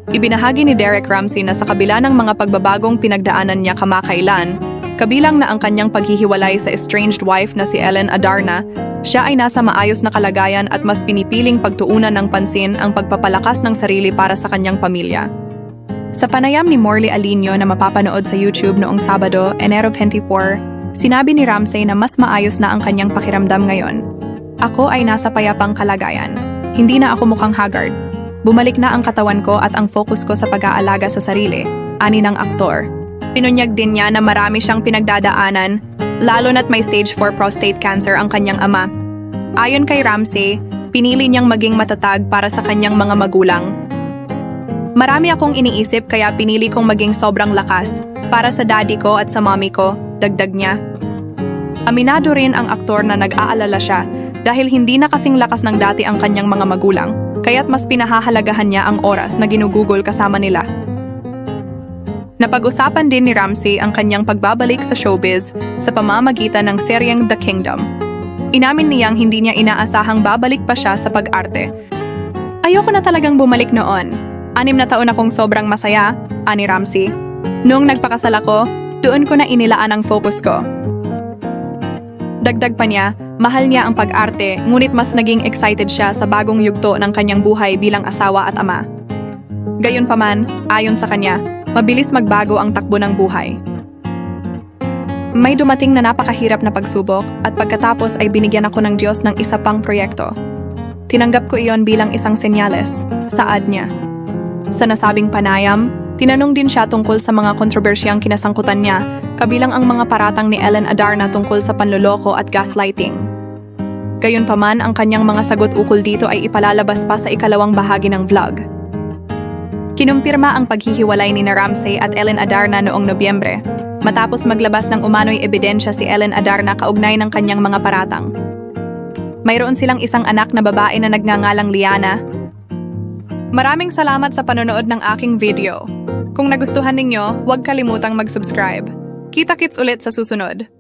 Ibinahagi ni Derek Ramsey na sa kabila ng mga pagbabagong pinagdaanan niya kamakailan, kabilang na ang kanyang paghihiwalay sa estranged wife na si Ellen Adarna, siya ay nasa maayos na kalagayan at mas pinipiling pagtuunan ng pansin ang pagpapalakas ng sarili para sa kanyang pamilya. Sa panayam ni Morley Alinio na mapapanood sa YouTube noong Sabado, Enero 24, sinabi ni Ramsey na mas maayos na ang kanyang pakiramdam ngayon. Ako ay nasa payapang kalagayan. Hindi na ako mukhang haggard. Bumalik na ang katawan ko at ang focus ko sa pag-aalaga sa sarili, ani ng aktor. Pinunyag din niya na marami siyang pinagdadaanan, lalo na't may stage 4 prostate cancer ang kanyang ama. Ayon kay Ramsey, pinili niyang maging matatag para sa kanyang mga magulang. Marami akong iniisip kaya pinili kong maging sobrang lakas para sa daddy ko at sa mommy ko, dagdag niya. Aminado rin ang aktor na nag-aalala siya dahil hindi na kasing lakas ng dati ang kanyang mga magulang, kaya't mas pinahahalagahan niya ang oras na ginugugol kasama nila. Napag-usapan din ni Ramsey ang kanyang pagbabalik sa showbiz sa pamamagitan ng seryeng The Kingdom. Inamin niyang hindi niya inaasahang babalik pa siya sa pag-arte. Ayoko na talagang bumalik noon. 6 na taon akong sobrang masaya, ani Ramsey. Noong nagpakasal ako, doon ko na inilaan ang focus ko. Dagdag pa niya, mahal niya ang pag-arte, ngunit mas naging excited siya sa bagong yugto ng kanyang buhay bilang asawa at ama. Gayunpaman, ayon sa kanya, mabilis magbago ang takbo ng buhay. May dumating na napakahirap na pagsubok at pagkatapos ay binigyan ako ng Diyos ng isa pang proyekto. Tinanggap ko iyon bilang isang senyales, saad niya. Sa nasabing panayam, tinanong din siya tungkol sa mga kontrobersyang kinasangkutan niya, kabilang ang mga paratang ni Ellen Adarna tungkol sa panloloko at gaslighting. Gayunpaman, ang kanyang mga sagot ukol dito ay ipalalabas pa sa ikalawang bahagi ng vlog. Kinumpirma ang paghihiwalay ni Ramsey at Ellen Adarna noong Nobyembre, matapos maglabas ng umano'y ebidensya si Ellen Adarna kaugnay ng kanyang mga paratang. Mayroon silang isang anak na babae na nagngangalang Liana. Maraming salamat sa panonood ng aking video. Kung nagustuhan ninyo, huwag kalimutang mag-subscribe. Kita-kits ulit sa susunod.